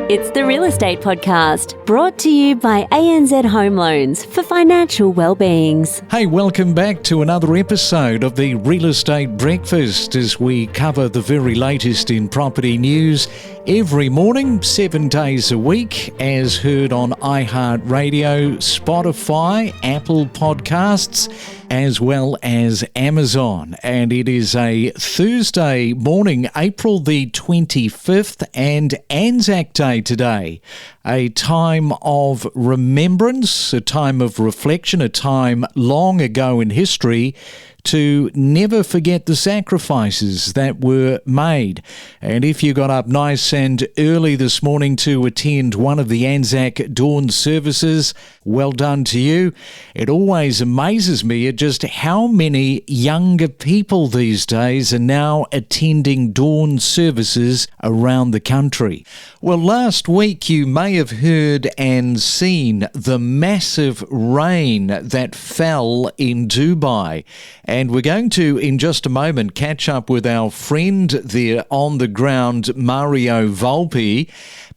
It's the Real Estate Podcast, brought to you by ANZ Home Loans for financial well-beings. Hey, welcome back to another episode of the Real Estate Breakfast as we cover the very latest in property news every morning, 7 days a week, as heard on iHeartRadio, Spotify, Apple Podcasts, as well as Amazon. And it is a Thursday morning, April the 25th, and Anzac Day today. A time of remembrance, a time of reflection, a time long ago in history to never forget the sacrifices that were made. And if you got up nice and early this morning to attend one of the Anzac dawn services, well done to you. It always amazes me at just how many younger people these days are now attending dawn services around the country. Well, last week you may have heard and seen the massive rain that fell in Dubai. And we're going to, in just a moment, catch up with our friend there on the ground, Mario Volpi.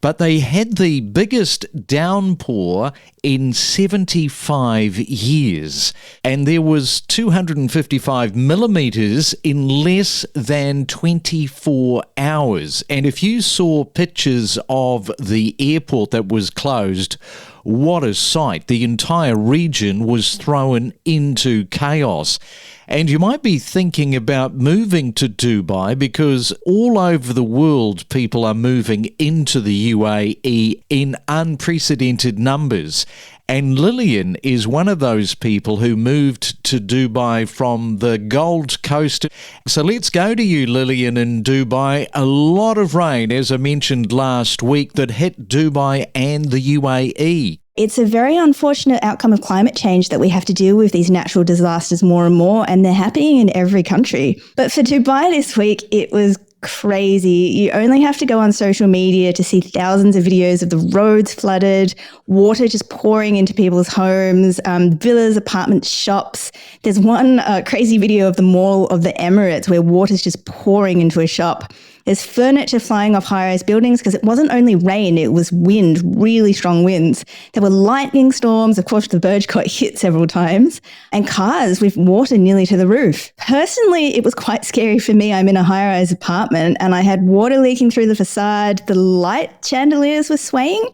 But they had the biggest downpour in 75 years. And there was 255 millimetres in less than 24 hours. And if you saw pictures of the airport that was closed, what a sight. The entire region was thrown into chaos. And you might be thinking about moving to Dubai because all over the world people are moving into the UAE in unprecedented numbers. And Lillian is one of those people who moved to Dubai from the Gold Coast. So let's go to you, Lillian, in Dubai. A lot of rain, as I mentioned last week, that hit Dubai and the UAE. It's a very unfortunate outcome of climate change that we have to deal with these natural disasters more and more, and they're happening in every country. But for Dubai this week, it was crazy. You only have to go on social media to see thousands of videos of the roads flooded, water just pouring into people's homes, villas, apartments, shops. There's one crazy video of the Mall of the Emirates where water's just pouring into a shop. There's furniture flying off high-rise buildings because it wasn't only rain, it was wind, really strong winds. There were lightning storms. Of course, the Burj got hit several times, and cars with water nearly to the roof. Personally, it was quite scary for me. I'm in a high-rise apartment and I had water leaking through the facade. The light chandeliers were swaying.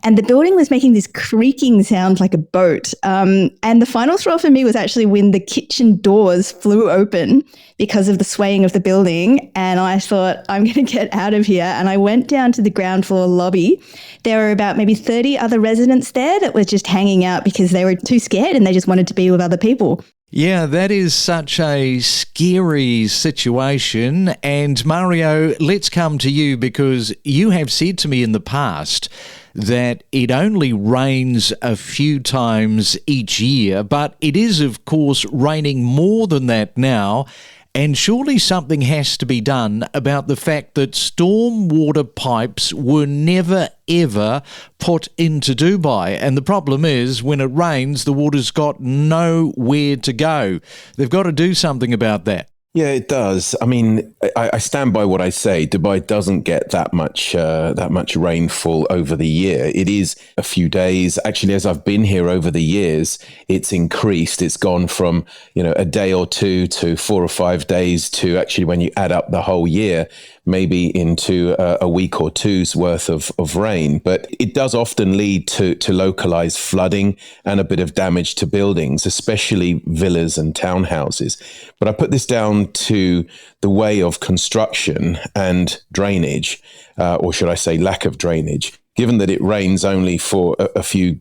And the building was making this creaking sound like a boat. And the final straw for me was actually when the kitchen doors flew open because of the swaying of the building. And I thought, I'm going to get out of here. And I went down to the ground floor lobby. There were about maybe 30 other residents there that were just hanging out because they were too scared and they just wanted to be with other people. Yeah, that is such a scary situation. And Mario, let's come to you because you have said to me in the past that it only rains a few times each year, but it is, of course, raining more than that now. And surely something has to be done about the fact that stormwater pipes were never, ever put into Dubai. And the problem is, when it rains, the water's got nowhere to go. They've got to do something about that. Yeah, it does. I mean, I stand by what I say. Dubai doesn't get that much rainfall over the year. It is a few days. Actually, as I've been here over the years, it's increased. It's gone from, a day or two to 4 or 5 days to actually, when you add up the whole year, maybe into a week or two's worth of rain. But it does often lead to localized flooding and a bit of damage to buildings, especially villas and townhouses. But I put this down to the way of construction and drainage, or should I say lack of drainage. Given that it rains only for a few,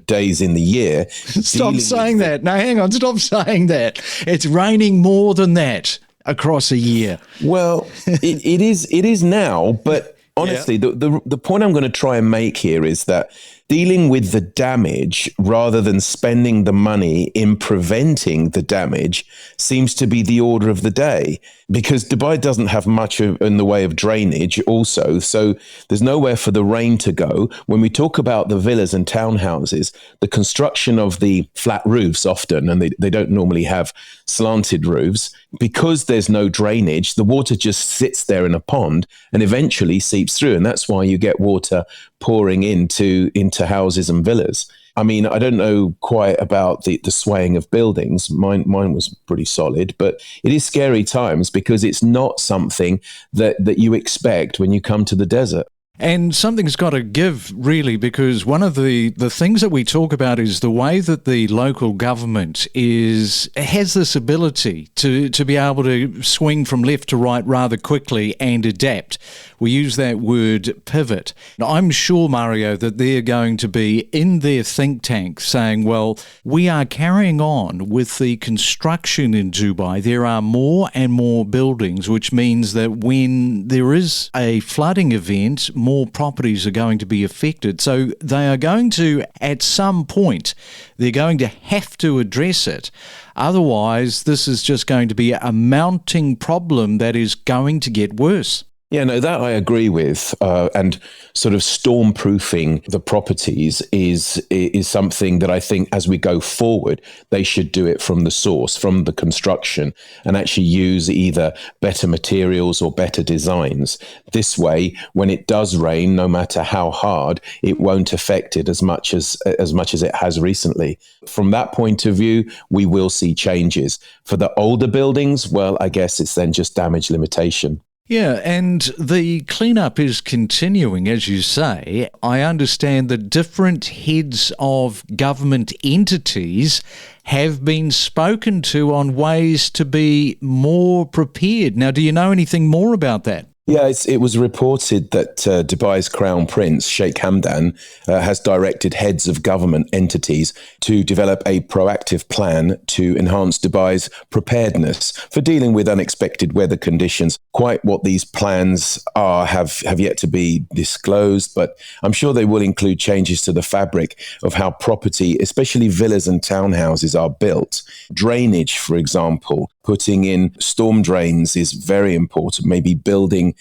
days in the year. Stop saying that. No, hang on. Stop saying that. It's raining more than that across a year. Well, it is now, but honestly, the point I'm going to try and make here is that dealing with the damage rather than spending the money in preventing the damage seems to be the order of the day, because Dubai doesn't have much in the way of drainage also. So there's nowhere for the rain to go. When we talk about the villas and townhouses, the construction of the flat roofs often, and they don't normally have slanted roofs, because there's no drainage, the water just sits there in a pond and eventually seeps through. And that's why you get water pouring into houses and villas. I mean, I don't know quite about the swaying of buildings. Mine was pretty solid, but it is scary times because it's not something that you expect when you come to the desert. And something's got to give, really, because one of the things that we talk about is the way that the local government has this ability to be able to swing from left to right rather quickly and adapt. We use that word pivot. Now, I'm sure, Mario, that they're going to be in their think tank saying, well, we are carrying on with the construction in Dubai. There are more and more buildings, which means that when there is a flooding event, more properties are going to be affected. So they are going to, at some point, they're going to have to address it. Otherwise, this is just going to be a mounting problem that is going to get worse. Yeah, no, that I agree with. And sort of storm-proofing the properties is something that I think as we go forward, they should do it from the source, from the construction, and actually use either better materials or better designs. This way, when it does rain, no matter how hard, it won't affect it as much as it has recently. From that point of view, we will see changes. For the older buildings, well, I guess it's then just damage limitation. Yeah, and the cleanup is continuing, as you say. I understand that different heads of government entities have been spoken to on ways to be more prepared. Now, do you know anything more about that? Yeah, it was reported that Dubai's Crown Prince, Sheikh Hamdan, has directed heads of government entities to develop a proactive plan to enhance Dubai's preparedness for dealing with unexpected weather conditions. Quite what these plans are have yet to be disclosed, but I'm sure they will include changes to the fabric of how property, especially villas and townhouses, are built. Drainage, for example, putting in storm drains is very important, maybe building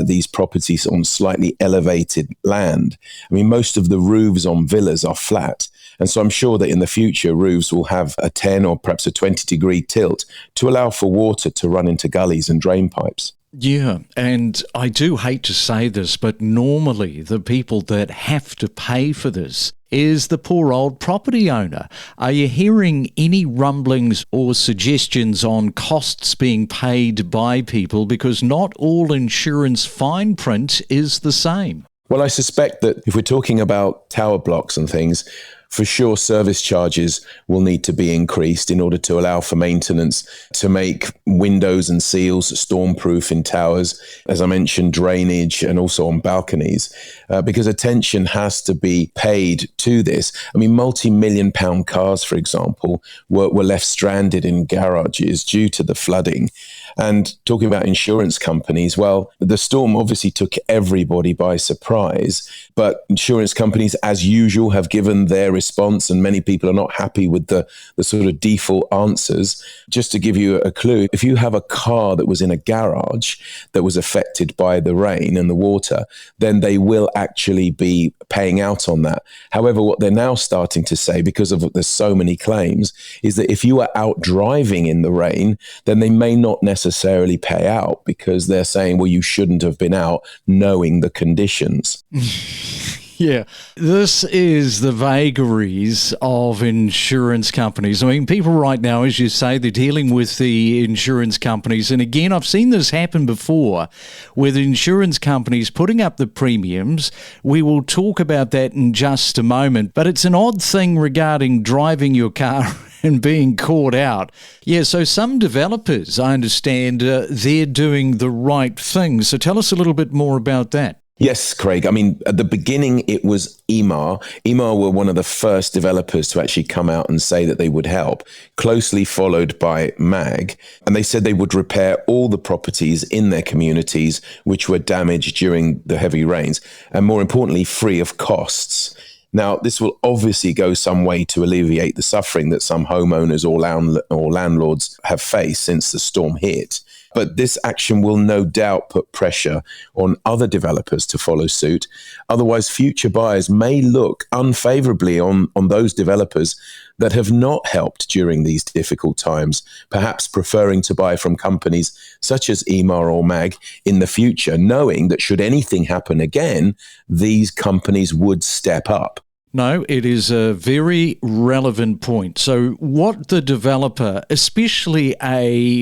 these properties on slightly elevated land. I mean, most of the roofs on villas are flat. And so I'm sure that in the future, roofs will have a 10 or perhaps a 20-degree tilt to allow for water to run into gullies and drain pipes. Yeah, and I do hate to say this, but normally the people that have to pay for this is the poor old property owner. Are you hearing any rumblings or suggestions on costs being paid by people? Because not all insurance fine print is the same. Well, I suspect that if we're talking about tower blocks and things, for sure, service charges will need to be increased in order to allow for maintenance, to make windows and seals storm-proof in towers, as I mentioned, drainage, and also on balconies, because attention has to be paid to this. I mean, multi-million-pound cars, for example, were left stranded in garages due to the flooding. And talking about insurance companies, well, the storm obviously took everybody by surprise, but insurance companies, as usual, have given their response, and many people are not happy with the sort of default answers. Just to give you a clue, if you have a car that was in a garage that was affected by the rain and the water, then they will actually be paying out on that. However, what they're now starting to say, because of there's so many claims, is that if you are out driving in the rain, then they may not necessarily pay out, because they're saying, well, you shouldn't have been out knowing the conditions. Yeah, this is the vagaries of insurance companies. I mean, people right now, as you say, they're dealing with the insurance companies. And again, I've seen this happen before with insurance companies putting up the premiums. We will talk about that in just a moment. But it's an odd thing regarding driving your car and being caught out. Yeah, so some developers, I understand, they're doing the right thing. So tell us a little bit more about that. Yes, Craig. I mean, at the beginning, it was Emaar. Emaar were one of the first developers to actually come out and say that they would help, closely followed by MAG. And they said they would repair all the properties in their communities which were damaged during the heavy rains, and more importantly, free of costs. Now, this will obviously go some way to alleviate the suffering that some homeowners or landlords have faced since the storm hit. But this action will no doubt put pressure on other developers to follow suit. Otherwise, future buyers may look unfavorably on those developers that have not helped during these difficult times, perhaps preferring to buy from companies such as Emaar or MAG in the future, knowing that should anything happen again, these companies would step up. No, it is a very relevant point. So what the developer, especially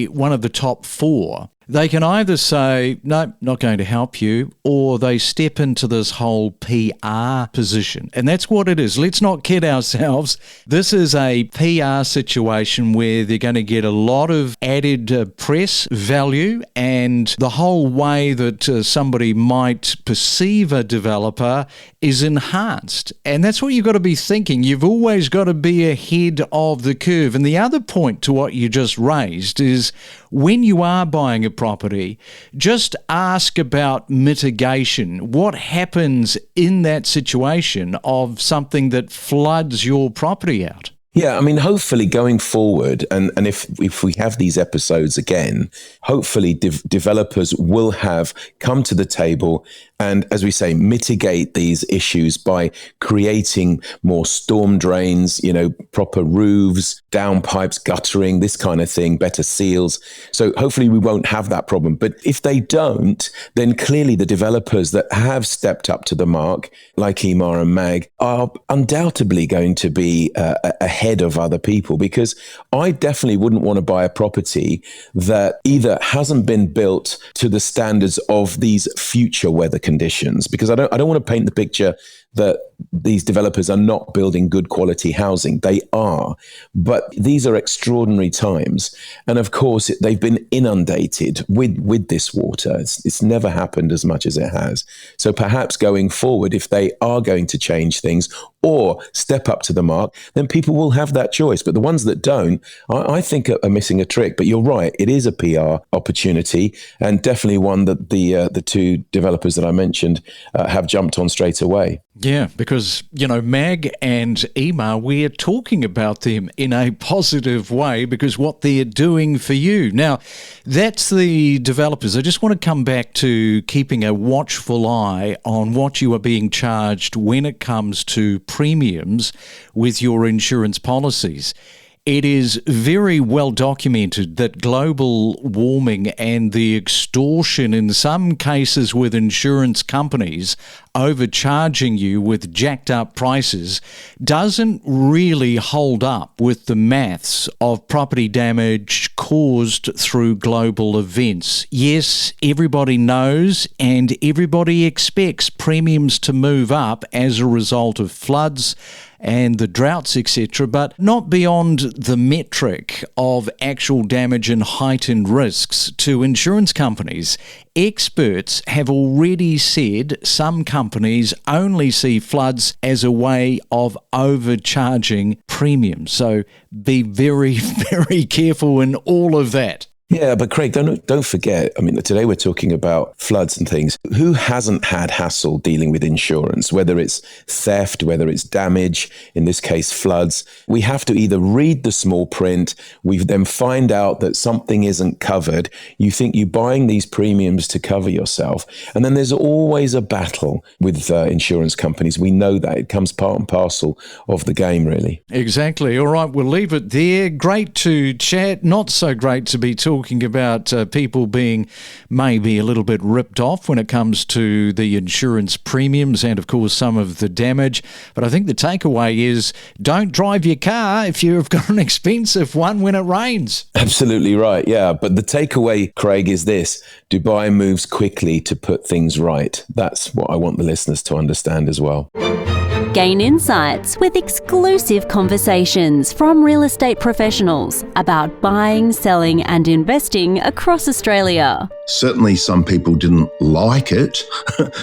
one of the top four, they can either say, no, not going to help you, or they step into this whole PR position. And that's what it is. Let's not kid ourselves. This is a PR situation where they're going to get a lot of added press value, and the whole way that somebody might perceive a developer is enhanced. And that's what you've got to be thinking. You've always got to be ahead of the curve. And the other point to what you just raised is when you are buying a property, just ask about mitigation. What happens in that situation of something that floods your property out? Yeah, I mean, hopefully going forward, and if we have these episodes again, hopefully developers will have come to the table and, as we say, mitigate these issues by creating more storm drains, proper roofs, downpipes, guttering, this kind of thing, better seals. So hopefully we won't have that problem. But if they don't, then clearly the developers that have stepped up to the mark, like Emaar and MAG, are undoubtedly going to be ahead of other people, because I definitely wouldn't want to buy a property that either hasn't been built to the standards of these future weather conditions, because I don't want to paint the picture that these developers are not building good quality housing. They are, but these are extraordinary times. And of course, they've been inundated with this water. It's never happened as much as it has. So perhaps going forward, if they are going to change things or step up to the mark, then people will have that choice. But the ones that don't, I think are missing a trick. But you're right, it is a PR opportunity, and definitely one that the two developers that I mentioned have jumped on straight away. Yeah, because, MAG and Emaar, we're talking about them in a positive way because what they're doing for you. Now, that's the developers. I just want to come back to keeping a watchful eye on what you are being charged when it comes to premiums with your insurance policies. It is very well documented that global warming and the extortion in some cases with insurance companies overcharging you with jacked up prices doesn't really hold up with the maths of property damage caused through global events. Yes, everybody knows and everybody expects premiums to move up as a result of floods and the droughts, etc., but not beyond the metric of actual damage and heightened risks to insurance companies. Experts have already said some companies only see floods as a way of overcharging premiums. So be very, very careful in all of that. Yeah, but Craig, don't forget, I mean, today we're talking about floods and things. Who hasn't had hassle dealing with insurance, whether it's theft, whether it's damage, in this case, floods? We have to either read the small print, we then find out that something isn't covered. You think you're buying these premiums to cover yourself. And then there's always a battle with insurance companies. We know that. It comes part and parcel of the game, really. Exactly. All right, we'll leave it there. Great to chat. Not so great to be talking about people being maybe a little bit ripped off when it comes to the insurance premiums and, of course, some of the damage. But I think the takeaway is don't drive your car if you've got an expensive one when it rains. Absolutely right, yeah. But the takeaway, Craig, is this. Dubai moves quickly to put things right. That's what I want the listeners to understand as well. Gain insights with exclusive conversations from real estate professionals about buying, selling and investing across Australia. Certainly some people didn't like it.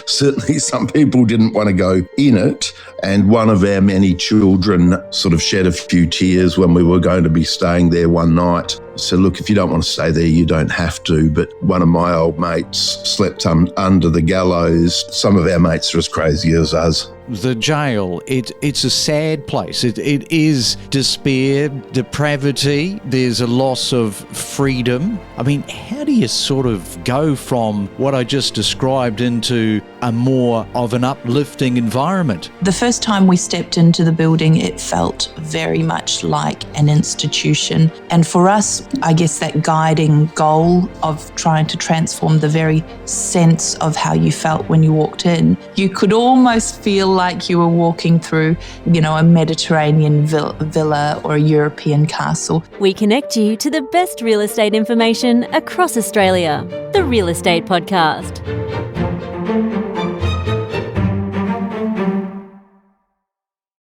Certainly some people didn't want to go in it. And one of our many children sort of shed a few tears when we were going to be staying there one night. So look, if you don't want to stay there, you don't have to. But one of my old mates slept under the gallows. Some of our mates are as crazy as us. The jail, it's a sad place. It is despair, depravity. There's a loss of freedom. I mean, how do you sort of go from what I just described into a more of an uplifting environment? The first time we stepped into the building, it felt very much like an institution. And for us, I guess that guiding goal of trying to transform the very sense of how you felt when you walked in, you could almost feel like you were walking through, a Mediterranean villa or a European castle. We connect you to the best real estate information across Australia. The Real Estate Podcast.